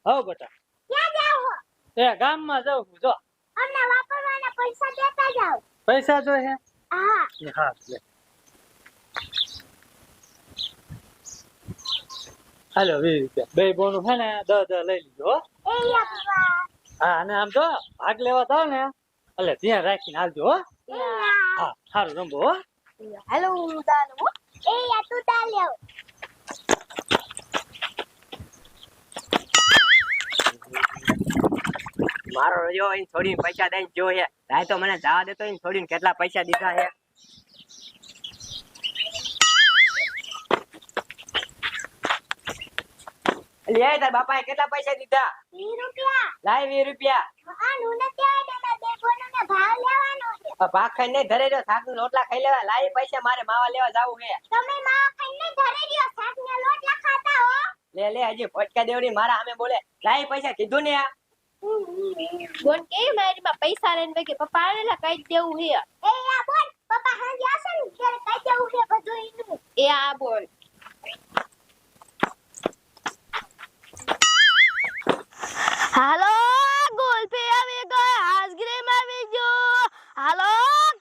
હવ બેટા. ક્યાં જાવ છો? એ ગામમાં જાઉં છું જો. અમને વાપરવાના પૈસા દેતા જાવ. પૈસા જોઈએ? હા. હા લે. હાલો 20 રૂપિયા. બે બોનું છે ને 10 લઈ લીધો હો. એ યપ્પા. હા અને આમ જો ભાગ લેવા જાવ ને એટલે ધ્યાન રાખીને આવજો હો. હા સારું રમવો હો. હેલો દાનો. એ યા તું દાલ્યો. મારો રજો અહીં થોડી પૈસા દઈને જો હે રાય તો મને જવા દેતો અહીં થોડીને કેટલા પૈસા દીધા હે. લે તાર બાપાએ કેટલા પૈસા દીધા? 20 રૂપિયા. લાય 20 રૂપિયા. આ નુને ત્યાં દેના બે બોનોને ભાવ લેવાનો છે. ભાગ ખાઈને નહીં ધરે રહ્યો શાક રોટલા ખાઈ લેવા. લાય પૈસા મારે માવા લેવા જાવું હે. તમે માવા ખાઈને ધરે રહ્યો શાકને લોટલા ખાતા હો. લે લે હજી ફટકા દેવડી મારા સામે બોલે. લાય પૈસા કીધું ને આ. બોન કે મારી માં પૈસા લઈને કે પપ્પા આનેલા કઈ દેવું હે. એ યા બોલ પપ્પા હાંજે આવશે ને ત્યારે કઈ દેવું છે બધું ઈનું. એ આ બોલ. હાલો ગુલ્ફી આવી ગઈ, આઈસ્ક્રીમ આવી ગયો. હાલો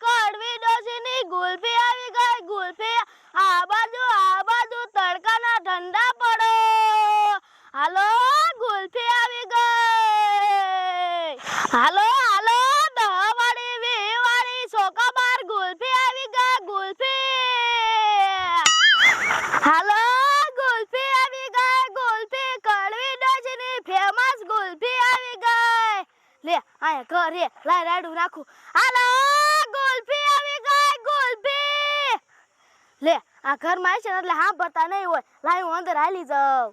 કડવી ડોસીની ગુલ્ફી આવી ગઈ. ગુલ્ફી આ બાજુ તડકાના ઠંડા પડો. હાલો ગુલ્ફી આવી ગઈ. હાલો હાલો 10 વાળી 20 વાળી સોકા બાર ગુલ્ફી આવી ગઈ. ગુલ્ફી હાલો ગુલ્ફી આવી ગઈ. ગુલ્ફી કડવી ડોસીની ફેમસ ગુલ્ફી આવી ગઈ. લે આયા ઘર હે લાય રાડું નાખું. હાલો ગુલ્ફી આવી ગઈ. ગુલ્ફી લે આ ઘરમાં છે ને એટલે હા બતા નહીં હોય. લાય હું અંદર હાલી જાઉં.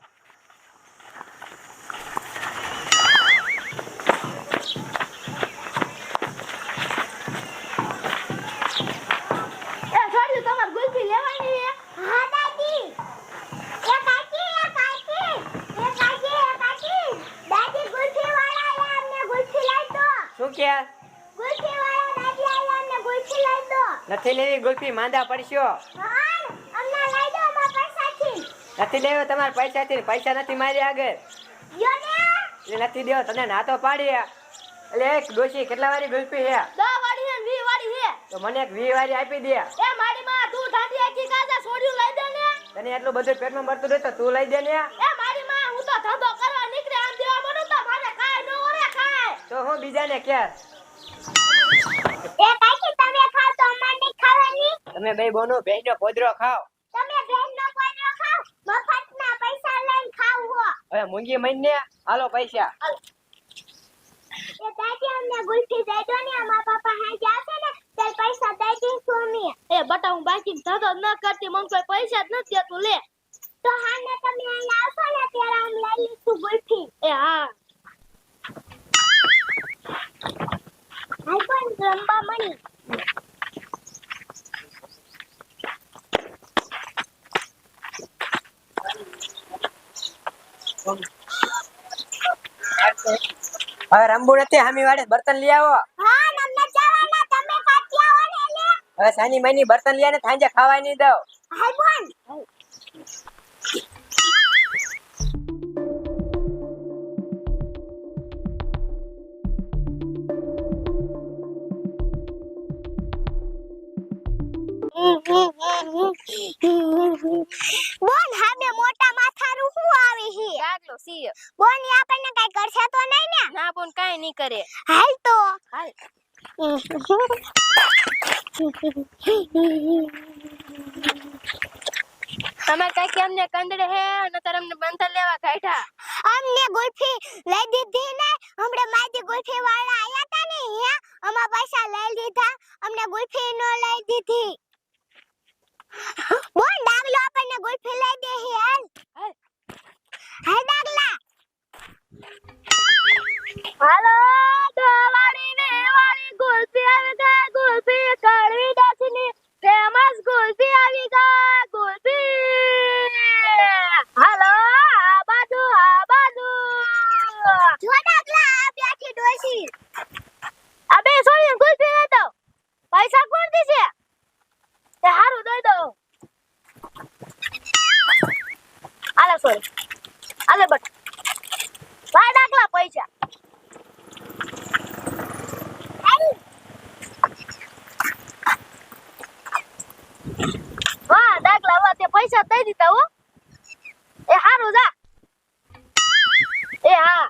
એ છોડ્યું તમાર ગુલ્ફી લેવાની હે? હા દાદી. એ કાકી દાદી ગુલ્ફી વાળા આયા અમને ગુલ્ફી લાઈ દો. શું કે? ગુલ્ફી વાળા દાદી આયા અમને ગુલ્ફી લાઈ દો. નથી લેવી ગુલ્ફી માંદા પડશો. હા અમને લઈ દો અમારા પૈસાથી. નથી લેવો તમારા પૈસાથી. પૈસા નથી મારી આગળ. યો ને એટલે નથી દેવો તને ના તો પાડી. એટલે એક ડોશી કેટલા વાળી ગુલ્ફી હે? 10 વાળી ને 20 વાળી હે. તો મને એક 20 વાળી આપી દે. એ મારી માં તું ઠાઠી આખી કાજા છોડ્યું લઈ દે ને. તને એટલું બધું પેટમાં મળતું રહે તો તું લઈ દે ને. એ મારી માં હું તો ધંધો કરવા નીકળે આમ દેવા બનું તો મારે કાઈ ન ઓરે કાઈ. તો હું બીજાને કે એ કાકી તમે ખાવ તો અમારે નહીં ખાવાની. તમે બે બોનો ભેંનો પોદરો ખાઓ. તમે ભેંનો પોદરો ખાવ મફતના પૈસા લઈને ખાવ હો. હવે મૂંગી મઈને હાલો પૈસા. એ દાદી અમને ગુલ્ફી દઈ દો ને અમારા પાપા હાંજે આવશે ને ત્યારે પૈસા દઈ દઈશું અમે. એ બટા હું બાકી ધંધો ન કરતી મને કોઈ પૈસા જ નથી દેતું લે. તો હાને તમે અહીં આવશો ને ત્યારે આમ લઈ લઈશું ગુલ્ફી. એ હા હાલ પણ રંબા મણી. હવે રંબુ નથી હામી વાડે બર્તન લઈ આવો. હા નમને જવાના તમે કાકી આવો ને લે. હવે સાની મઈની બર્તન લઈ આને સાંજે ખાવાય નહીં દઉં. હાલ પણ બોન હામે મોટા માથારું શું આવી છે? ડાગલો સી. બોન ઈ આપણને કઈ કરશે તો નહીં ને? ના બોન કાઈ નહીં કરે. હાલ તો હાલ. તમાર કાકી અમને કંદડે હે અને તાર અમને બંધન લેવા કાઢ્યા. અમને ગુલ્ફી લઈ દીધી ને હમણે માજી ગુલ્ફી વાળા આયા તા ને હે અમાર પૈસા લઈ લીધા અમને ગુલ્ફી નો લઈ દીધી. બોલ ડાગલો આપણને ગુલ્ફી લઈ દે હે હાલ હાલ. હાલ ડાગલા. હાલો દવાડી ને વાળી ગુલ્ફી આવી ગઈ. ગુલ્ફી કડવી ડસની ફેમસ ગુલ્ફી આવી ગઈ. ગુલ્ફી હાલો આ બાજુ જો ડાગલા આ બેઠી ડોશી. અબે સોરી ગુલ્ફી લઈ દો. પૈસા કોણ દેશે? તે હારું દઈ દો. આલે સોરી આલે બટ પૈસા દઈ દીધા હો એ હારું જા એ હા